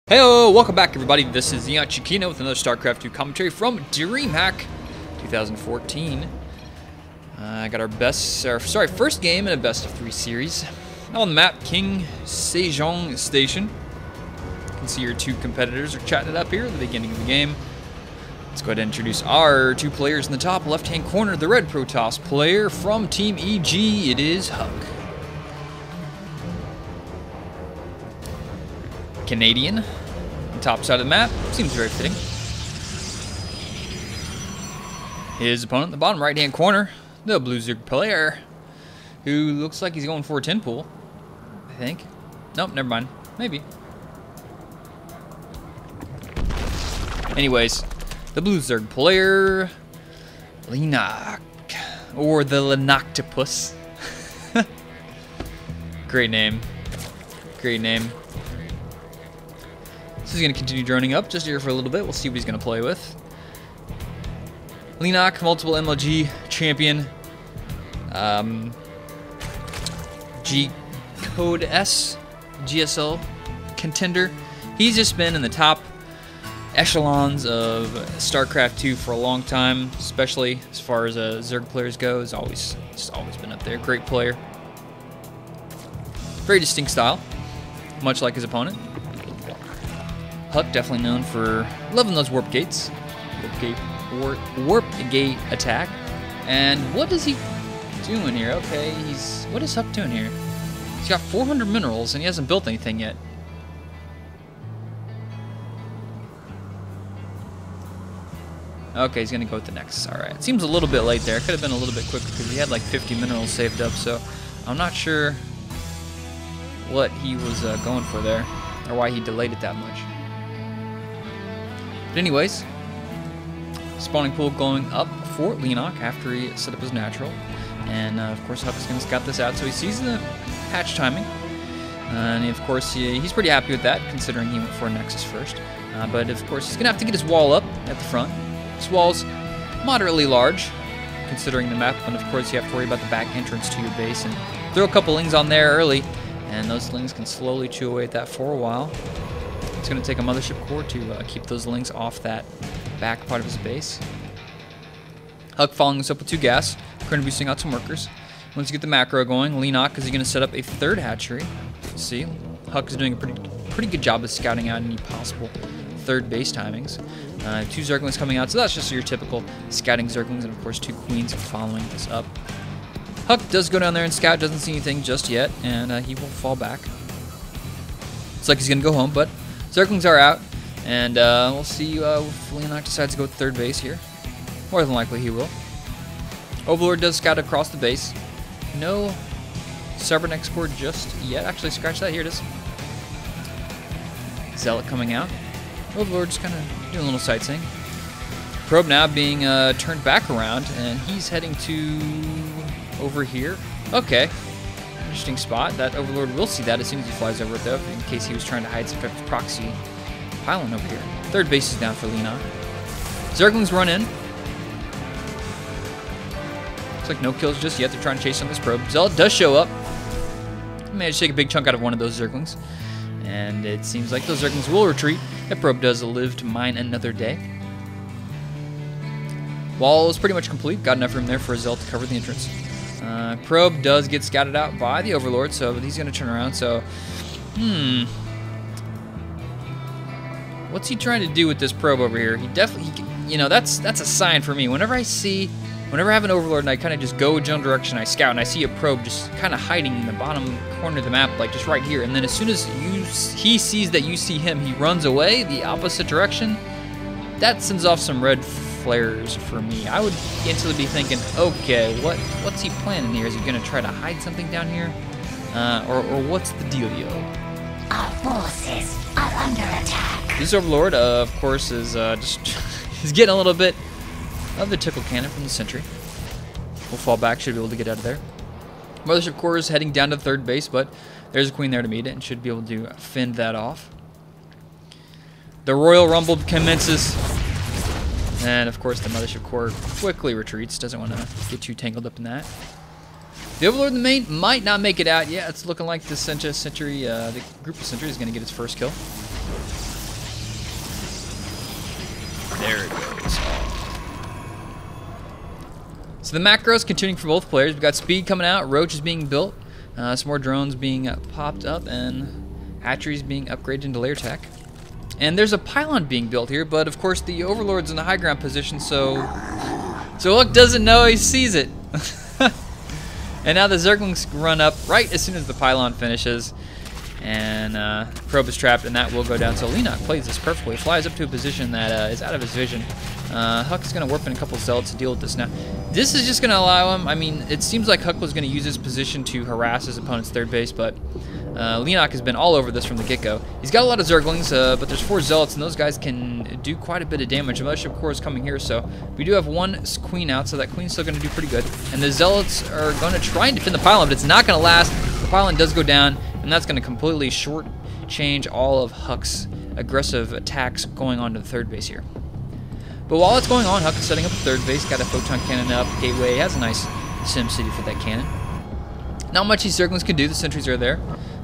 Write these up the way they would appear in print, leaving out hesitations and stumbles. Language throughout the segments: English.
Hey, welcome back everybody. This is EonShiKeno with another StarCraft 2 commentary from DreamHack 2014. I got our first game in a best of 3 series. On the map, King Sejong Station. You can see your 2 competitors are chatting it up here at the beginning of the game. Let's go ahead and introduce our 2 players in the top left-hand corner. The red Protoss player from Team EG, it is Huck. Canadian, top side of the map, seems very fitting. His opponent in the bottom right hand corner, the blue Zerg player, who looks like he's going for a 10 pool, I think. Nope, never mind, maybe. Anyways, the blue Zerg player, Leenock, or the Leenocktopus. Great name, great name. This is going to continue droning up just here for a little bit. We'll see what he's going to play with. Leenock, multiple MLG champion. G Code S GSL contender. He's just been in the top echelons of StarCraft 2 for a long time, especially as far as Zerg players go. He's always been up there. Great player. Very distinct style, much like his opponent. Huck, definitely known for loving those warp gates. Warp gate attack. And what is he doing here? Okay, what is Huck doing here? He's got 400 minerals and he hasn't built anything yet. Okay, he's gonna go with the Nexus. Alright, it seems a little bit late there. Could have been a little bit quicker because he had like 50 minerals saved up, so I'm not sure what he was going for there, or why he delayed it that much. But anyways, spawning pool going up for Leenock after he set up his natural. And of course Huck's going to scout this out, so he sees the hatch timing. And of course he's pretty happy with that, considering he went for a Nexus first. But of course he's going to have to get his wall up at the front. This wall's moderately large, considering the map. And of course you have to worry about the back entrance to your base. And throw a couple lings on there early, and those lings can slowly chew away at that for a while. It's going to take a mothership core to keep those lings off that back part of his base. Huck following this up with 2 gas, currently boosting out some workers. Once you get the macro going, Leenock is going to set up a 3rd hatchery. Let's see, Huck is doing a pretty good job of scouting out any possible 3rd base timings. 2 Zerglings coming out, so that's just your typical scouting Zerglings, and of course 2 Queens following this up. Huck does go down there and scout, doesn't see anything just yet, and he will fall back. Looks like he's going to go home, but Zerglings are out, and we'll see if Leenock decides to go with 3rd base here. More than likely he will. Overlord does scout across the base. No Cybernex core just yet. Actually, scratch that. Here it is. Zealot coming out. Overlord just kind of doing a little sightseeing. Probe now being turned back around, and he's heading to over here. Okay. Interesting spot. That Overlord will see that as soon as he flies over it, though, in case he was trying to hide some type of proxy pylon over here. 3rd base is down for Leenock. Zerglings run in. Looks like no kills just yet. They're trying to chase on this probe. Zealot does show up. Managed to take a big chunk out of one of those Zerglings. And it seems like those Zerglings will retreat. That probe does live to mine another day. Wall is pretty much complete. Got enough room there for a Zealot to cover the entrance. Probe does get scouted out by the Overlord, so he's going to turn around. So, what's he trying to do with this probe over here? He definitely, you know, that's a sign for me. Whenever I have an Overlord and I kind of just go a general direction, I scout, and I see a probe just kind of hiding in the bottom corner of the map, like just right here. And then as soon as he sees that you see him, he runs away the opposite direction. That sends off some red flares for me. I would instantly be thinking, okay, what's he planning here? Is he going to try to hide something down here? Or what's the dealio? Our forces are under attack. This Overlord, of course, is he's getting a little bit of the tickle cannon from the sentry. We'll fall back, should be able to get out of there. Mothership core is heading down to 3rd base, but there's a Queen there to meet it and should be able to fend that off. The Royal Rumble commences. And of course the Mothership core quickly retreats, doesn't want to get too tangled up in that. The Overlord in the main might not make it out. Yeah, it's looking like the Sentry, the group of Sentry is going to get its first kill. There it goes. So the macros continuing for both players. We've got speed coming out. Roach is being built. Some more drones being popped up, and hatcheries being upgraded into layer tech. And there's a pylon being built here, but of course the Overlord's in the high ground position, so Hook doesn't know he sees it. And now the Zerglings run up right as soon as the pylon finishes, and Probe is trapped, and that will go down. So Leenock plays this perfectly, flies up to a position that is out of his vision. Huck is going to warp in a couple zealots to deal with this now. This is just going to allow him, I mean, it seems like Huck was going to use his position to harass his opponent's third base, but Leenock has been all over this from the get-go. He's got a lot of Zerglings, but there's 4 zealots, and those guys can do quite a bit of damage. The Mothership Core is coming here, so we do have 1 queen out, so that queen's still going to do pretty good. And the zealots are going to try and defend the pylon, but it's not going to last. The pylon does go down, and that's going to completely short-change all of Huck's aggressive attacks going on to the third base here. But while it's going on, Huck is setting up the third base, got a photon cannon up, gateway, has a nice sim city for that cannon. Not much these Zerglings can do, the sentries are there.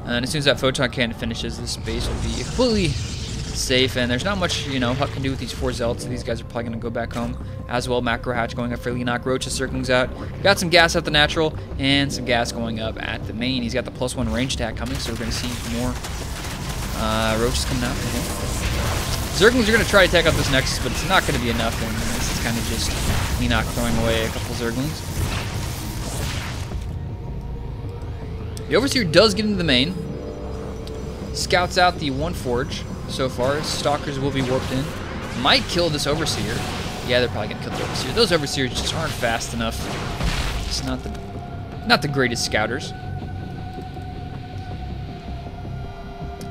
And as soon as that photon cannon finishes, this base will be completely safe, and there's not much, you know, Huck can do with these 4 zealots, so these guys are probably going to go back home. As well, macro hatch going up for Leenock. Roach's Zerglings out. Got some gas at the natural, and some gas going up at the main. He's got the +1 range attack coming, so we're going to see more Roaches coming out for him. Zerglings are going to try to take out this Nexus, but it's not going to be enough, and this is kind of just Leenock throwing away a couple Zerglings. The Overseer does get into the main. Scouts out the 1 Forge so far. Stalkers will be warped in. Might kill this Overseer. Yeah, they're probably going to kill the Overseer. Those Overseers just aren't fast enough. It's not the greatest scouters.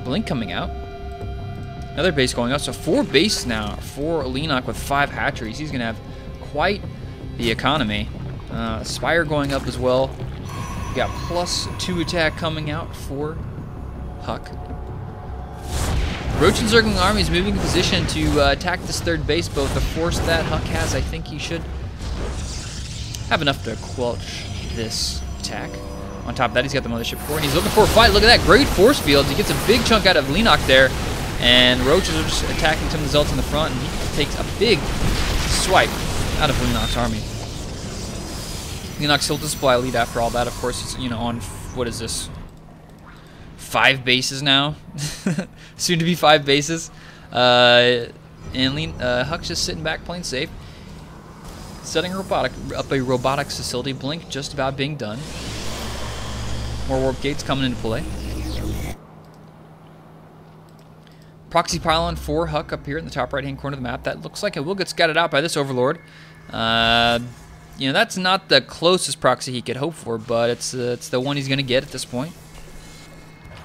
Blink coming out. Another base going up, so 4 bases now for Leenock with 5 hatcheries. He's going to have quite the economy. Spire going up as well. We got +2 attack coming out for Huck. Roach and Zergling army is moving in position to attack this third base, but with the force that Huck has, I think he should have enough to quelch this attack. On top of that, he's got the Mothership Core, and he's looking for a fight. Look at that, great force fields. He gets a big chunk out of Leenock there. And Roaches are just attacking some of the zealots in the front, and he takes a big swipe out of Leenock's army. Leenock still to supply lead after all that. Of course, he's, you know, on, what is this, 5 bases now? Soon to be 5 bases. And Huck's just sitting back playing safe. Setting up a robotics facility. Blink just about being done. More warp gates coming into play. Proxy pylon for Huck up here in the top right-hand corner of the map. That looks like it will get scouted out by this Overlord. You know, that's not the closest proxy he could hope for, but it's the one he's going to get at this point.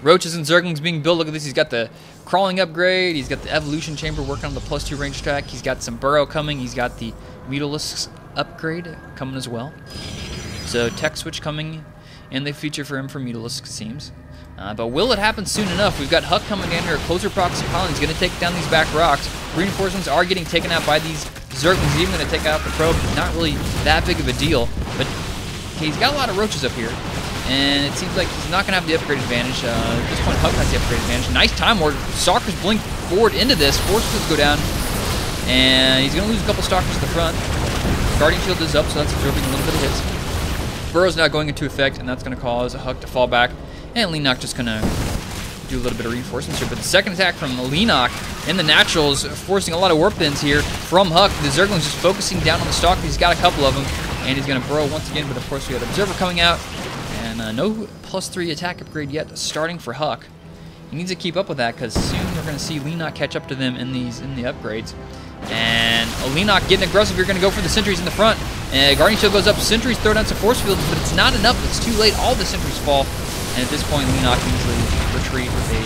Roaches and Zerglings being built. Look at this. He's got the crawling upgrade. He's got the evolution chamber working on the +2 range attack. He's got some burrow coming. He's got the Mutalisks upgrade coming as well. So tech switch coming in the future for him for Mutalisks, it seems. But will it happen soon enough? We've got Huck coming in here, a closer proxy pylon. He's going to take down these back rocks. Reinforcements are getting taken out by these Zerglings. He's even going to take out the probe. Not really that big of a deal. But okay, he's got a lot of Roaches up here. And it seems like he's not going to have the upgrade advantage. At this point, Huck has the upgrade advantage. Nice time ward. Stalkers blink forward into this. Forces go down. And he's going to lose a couple Stalkers at the front. Guardian Shield is up, so that's absorbing a little bit of hits. Burrow's now going into effect, and that's going to cause a Huck to fall back. And Leenock just going to do a little bit of reinforcements here. But the second attack from Leenock in the naturals, forcing a lot of warp ins here from Huck. The Zergling's just focusing down on the Stalker. He's got a couple of them, and he's going to burrow once again. But of course, we got Observer coming out, and no +3 attack upgrade yet starting for Huck. He needs to keep up with that, because soon we're going to see Leenock catch up to them in the upgrades. And Leenock getting aggressive. You're going to go for the sentries in the front. And Guardian Shield goes up. Sentries throw down some force fields, but it's not enough. It's too late. All the sentries fall. And at this point, Leenock can easily retreat with a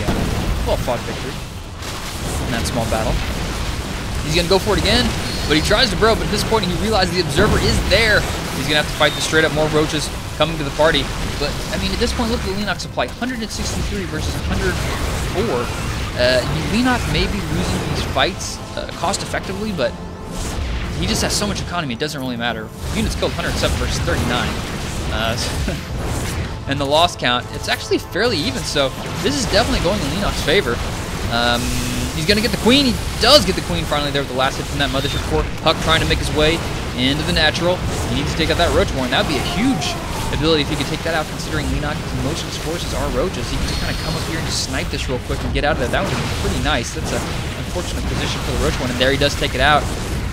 well-fought victory in that small battle. He's going to go for it again, but he tries to burrow, but at this point, he realizes the Observer is there. He's going to have to fight the straight-up more Roaches coming to the party. But, I mean, at this point, look at the Leenock supply. 163 versus 104. Leenock may be losing these fights cost-effectively, but he just has so much economy, it doesn't really matter. Units killed 107 versus 39. And the loss count, it's actually fairly even, so this is definitely going in Leenock's favor. He's going to get the queen. He does get the queen finally there with the last hit from that mothership core. Huck trying to make his way into the natural. He needs to take out that roach warren. That would be a huge ability if he could take that out, considering Leenock, most of his forces are roaches. He can just kind of come up here and just snipe this real quick and get out of there. That would be pretty nice. That's an unfortunate position for the roach warren, and there he does take it out.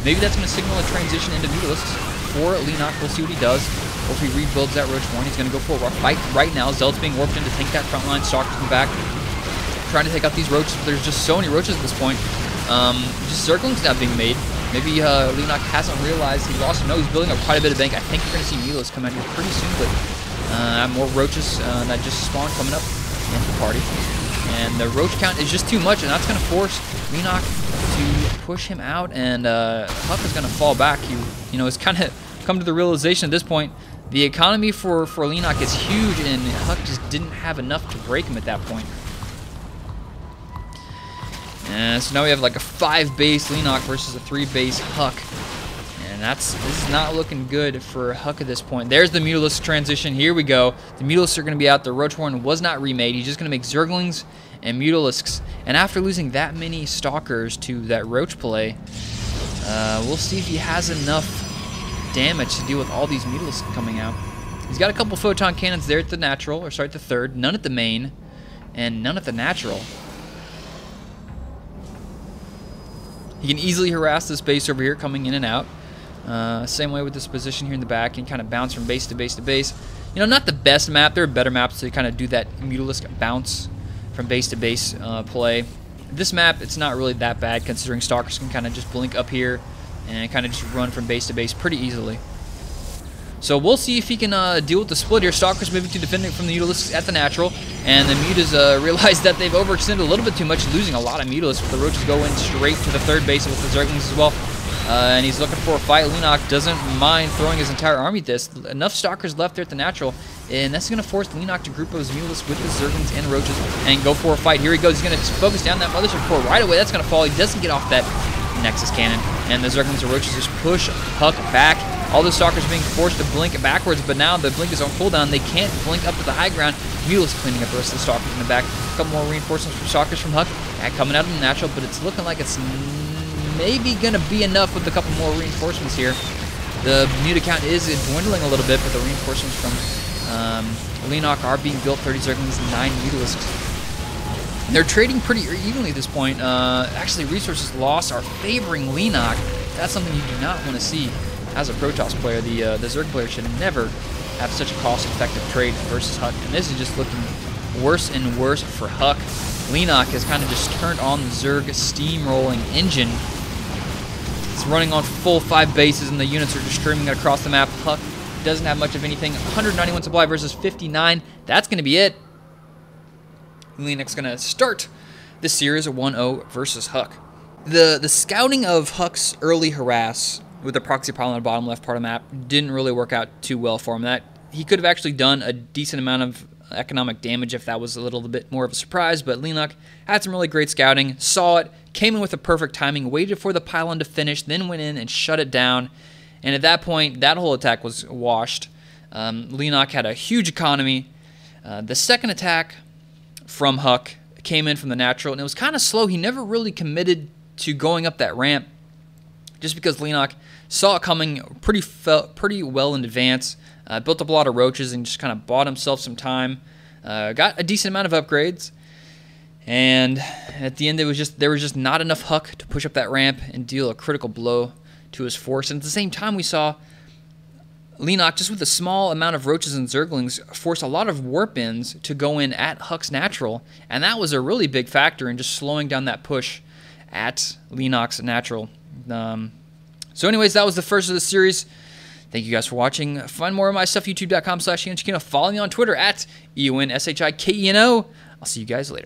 Maybe that's going to signal a transition into Mutalisks for Leenock. We'll see what he does. Or if he rebuilds that roach warren, he's going to go for a fight right now. Zealot's being warped in to take that front line. Stalkers in the back, trying to take out these roaches. There's just so many roaches at this point. Just Zerglings now being made. Maybe Leenock hasn't realized he lost him. No, he's building up quite a bit of bank. I think you're going to see Mutalisks come out here pretty soon, but more roaches that just spawned coming up into the party. And the roach count is just too much, and that's going to force Leenock to push him out, and Huck is going to fall back. You know, it's kind of come to the realization at this point, the economy for Leenock is huge, and Huck just didn't have enough to break him at that point. And so now we have like a 5-base Leenock versus a 3-base Huck. And this is not looking good for Huck at this point. There's the Mutalisk transition. Here we go. The Mutalisks are going to be out. The roach warren was not remade. He's just going to make Zerglings and Mutalisks. And after losing that many Stalkers to that roach play, we'll see if he has enough damage to deal with all these Mutalisks coming out. He's got a couple photon cannons there at the natural, or sorry, at the third. None at the main, and none at the natural. He can easily harass this base over here, coming in and out. Same way with this position here in the back, and kind of bounce from base to base to base. You know, not the best map. There are better maps to kind of do that Mutalisk bounce from base to base play. This map, it's not really that bad, considering Stalkers can kind of just blink up here and kind of just run from base to base pretty easily. So we'll see if he can deal with the split here. Stalkers moving to defending from the Mutalisks at the natural, and the Mutas realize that they've overextended a little bit too much, losing a lot of Mutalisks. The roaches go in straight to the third base with the Zerglings as well, and he's looking for a fight. Leenock doesn't mind throwing his entire army at this. Enough Stalkers left there at the natural, and that's going to force Leenock to group those Mutalisks with the Zerglings and roaches and go for a fight. Here he goes. He's going to focus down that mothership core right away. That's going to fall. He doesn't get off that Nexus cannon, and the Zerglings and roaches just push Huck back. All the Stalkers are being forced to blink backwards, but now the blink is on cooldown. They can't blink up to the high ground. Mutalisks cleaning up the rest of the Stalkers in the back. A couple more reinforcements from Stalkers from Huck. Coming out of the natural, but it's looking like it's maybe going to be enough with a couple more reinforcements here. The Muta count is dwindling a little bit, but the reinforcements from Leenock are being built. 30 Zerglings, 9 Mutalisks. They're trading pretty evenly at this point. Actually, resources lost are favoring Leenock. That's something you do not want to see. As a Protoss player, the Zerg player should never have such a cost-effective trade versus Huck, and this is just looking worse and worse for Huck. Leenock has kind of just turned on the Zerg steamrolling engine. It's running on full 5 bases, and the units are just streaming across the map. Huck doesn't have much of anything. 191 supply versus 59. That's going to be it. Leenock's going to start this series of 1-0 versus Huck. The scouting of Huck's early harass with the proxy pile on the bottom left part of the map didn't really work out too well for him. That he could have actually done a decent amount of economic damage if that was a little bit more of a surprise, but Leenock had some really great scouting, saw it, came in with the perfect timing, waited for the pylon to finish, then went in and shut it down, and at that point, that whole attack was washed. Leenock had a huge economy. The second attack from Huck came in from the natural, and it was kind of slow. He never really committed to going up that ramp, just because Leenock saw it coming pretty well in advance, built up a lot of roaches and just kind of bought himself some time, got a decent amount of upgrades, and at the end there was just not enough Huck to push up that ramp and deal a critical blow to his force. And at the same time, we saw Leenock, just with a small amount of roaches and Zerglings, force a lot of warp-ins to go in at Huck's natural, and that was a really big factor in just slowing down that push at Leenock's natural. So anyways, that was the first of the series. Thank you guys for watching. Find more of my stuff, youtube.com/EonShiKeno. Follow me on Twitter at EonShiKeno. I'll see you guys later.